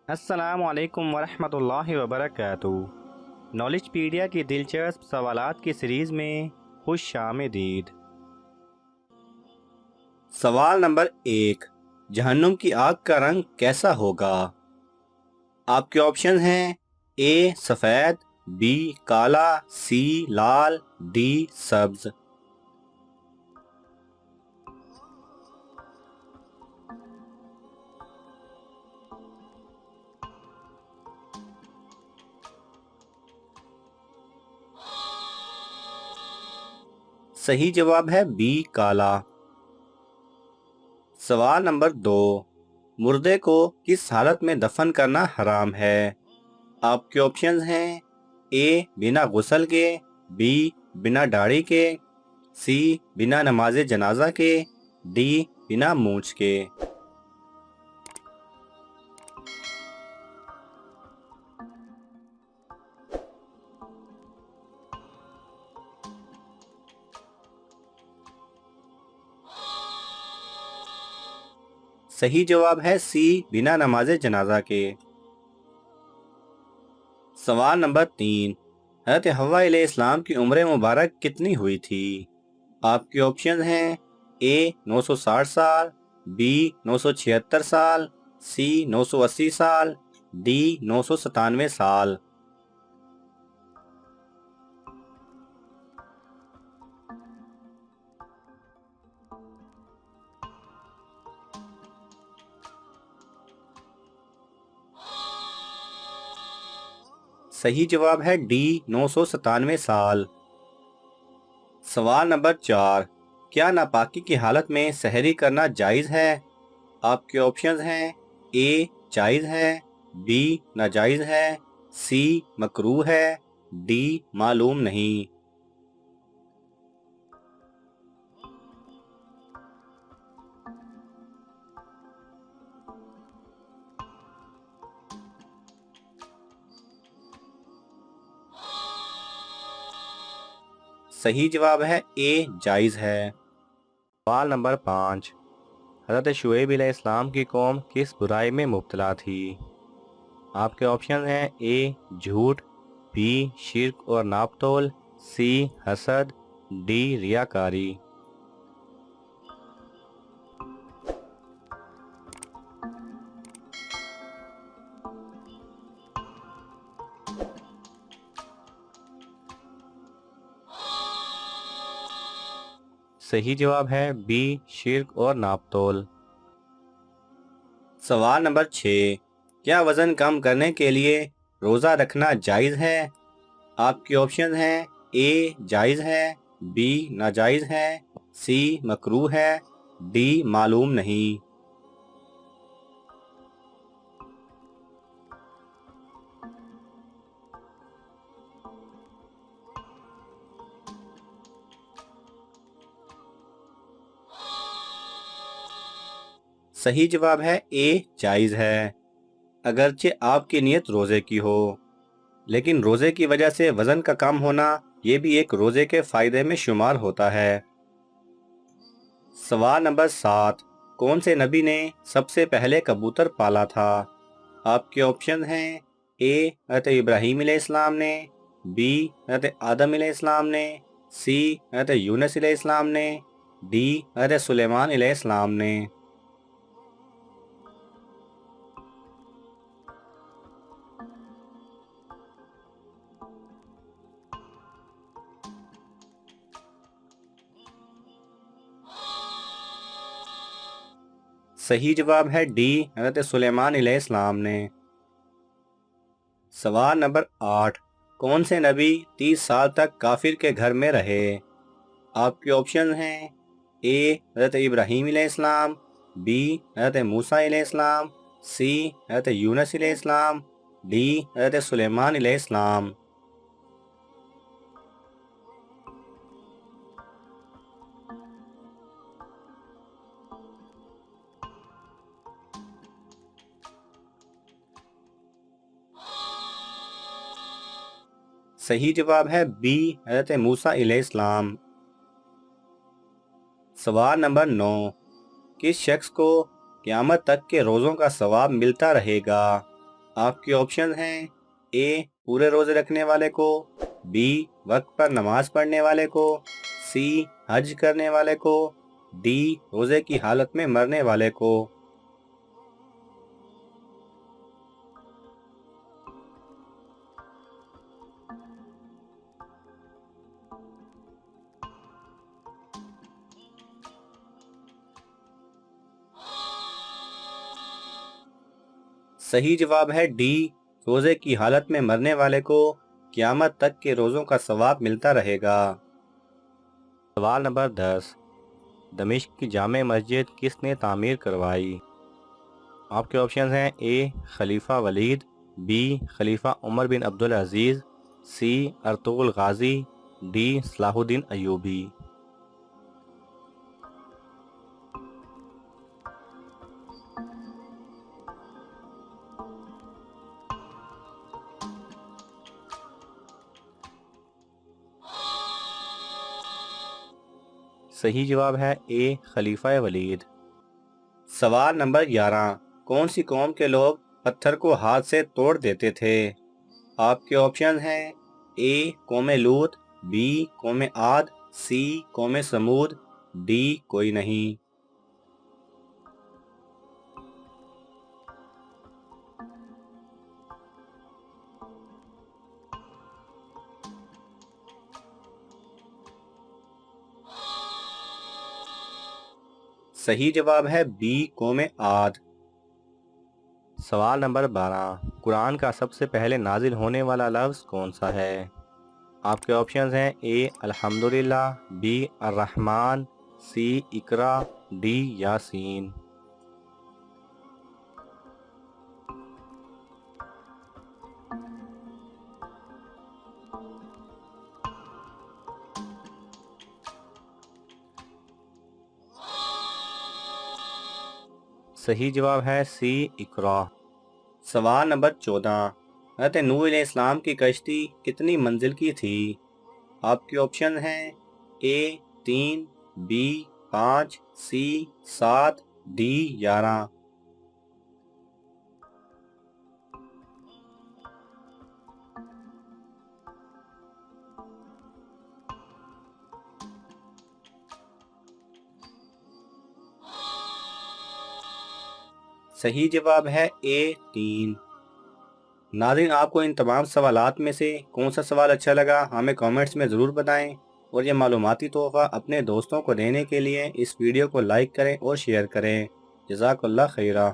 السلام علیکم ورحمۃ اللہ وبرکاتہ۔ نالج پیڈیا کی دلچسپ سوالات کی سیریز میں خوش آمدید۔ سوال نمبر 1، جہنم کی آگ کا رنگ کیسا ہوگا؟ آپ کے آپشن ہیں اے سفید، بی کالا، سی لال، ڈی سبز۔ صحیح جواب ہے بی کالا۔ سوال نمبر 2، مردے کو کس حالت میں دفن کرنا حرام ہے؟ آپ کے آپشنز ہیں اے بنا غسل کے، بی بنا داڑھی کے، سی بنا نماز جنازہ کے، ڈی بنا مونچھ کے۔ صحیح جواب ہے سی بنا نماز جنازہ کے۔ سوال نمبر 3، حضرت حوا علیہ السلام کی عمر مبارک کتنی ہوئی تھی؟ آپ کے آپشن ہیں اے 960 سال، بی 976 سال، سی 980 سال، ڈی 997 سال۔ صحیح جواب ہے ڈی 997 سال۔ سوال نمبر 4، کیا ناپاکی کی حالت میں سحری کرنا جائز ہے؟ آپ کے آپشنز ہیں اے جائز ہے، بی ناجائز ہے، سی مکروہ ہے، ڈی معلوم نہیں۔ صحیح جواب ہے اے جائز ہے۔ سوال نمبر 5، حضرت شعیب علیہ السلام کی قوم کس برائی میں مبتلا تھی؟ آپ کے آپشن ہیں اے جھوٹ، بی شرک اور ناپ تول، سی حسد، ڈی ریاکاری۔ صحیح جواب ہے بی شرک اور ناپ تول۔ سوال نمبر 6، کیا وزن کم کرنے کے لیے روزہ رکھنا جائز ہے؟ آپ کے آپشن ہیں اے جائز ہے، بی ناجائز ہے، سی مکروہ ہے، ڈی معلوم نہیں۔ صحیح جواب ہے اے جائز ہے، اگرچہ آپ کی نیت روزے کی ہو، لیکن روزے کی وجہ سے وزن کا کم ہونا یہ بھی ایک روزے کے فائدے میں شمار ہوتا ہے۔ سوال نمبر 7، کون سے نبی نے سب سے پہلے کبوتر پالا تھا؟ آپ کے آپشن ہیں اے حضرت ابراہیم علیہ السلام نے، بی حضرت آدم علیہ السلام نے، سی حضرت یونس علیہ السلام نے، ڈی حضرت سلیمان علیہ السلام نے۔ صحیح جواب ہے ڈی حضرت سلیمان علیہ السلام نے۔ سوال نمبر 8، کون سے نبی 30 سال تک کافر کے گھر میں رہے؟ آپ کے آپشن ہیں اے حضرت ابراہیم علیہ السلام، بی حضرت موسیٰ علیہ السلام، سی حضرت یونس علیہ السلام، ڈی حضرت سلیمان علیہ السلام۔ صحیح جواب ہے بی حضرت موسیٰ علیہ السلام۔ سوال نمبر 9، کس شخص کو قیامت تک کے روزوں کا ثواب ملتا رہے گا؟ آپ کے آپشن ہیں اے پورے روزے رکھنے والے کو، بی وقت پر نماز پڑھنے والے کو، سی حج کرنے والے کو، ڈی روزے کی حالت میں مرنے والے کو۔ صحیح جواب ہے ڈی، روزے کی حالت میں مرنے والے کو قیامت تک کے روزوں کا ثواب ملتا رہے گا۔ سوال نمبر 10، دمشق کی جامع مسجد کس نے تعمیر کروائی؟ آپ کے آپشنز ہیں اے خلیفہ ولید، بی خلیفہ عمر بن عبدالعزیز، سی ارطغرل غازی، ڈی صلاح الدین ایوبی۔ صحیح جواب ہے اے خلیفہ ولید۔ سوال نمبر 11، کون سی قوم کے لوگ پتھر کو ہاتھ سے توڑ دیتے تھے؟ آپ کے آپشن ہیں اے قوم لوط، بی قوم عاد، سی قوم سمود، ڈی کوئی نہیں۔ صحیح جواب ہے بی قوم عاد۔ سوال نمبر 12، قرآن کا سب سے پہلے نازل ہونے والا لفظ کون سا ہے؟ آپ کے آپشنز ہیں اے الحمدللہ، بی الرحمن، سی اقرا، ڈی یاسین۔ صحیح جواب ہے سی اقرا۔ سوال نمبر 14، حضرت نوح علیہ السلام کی کشتی کتنی منزل کی تھی؟ آپ کے آپشن ہیں اے 3، بی 5، سی 7، ڈی 11۔ صحیح جواب ہے اے 3۔ ناظرین، آپ کو ان تمام سوالات میں سے کون سا سوال اچھا لگا ہمیں کامنٹس میں ضرور بتائیں، اور یہ معلوماتی تحفہ اپنے دوستوں کو دینے کے لیے اس ویڈیو کو لائک کریں اور شیئر کریں۔ جزاک اللہ خیرہ۔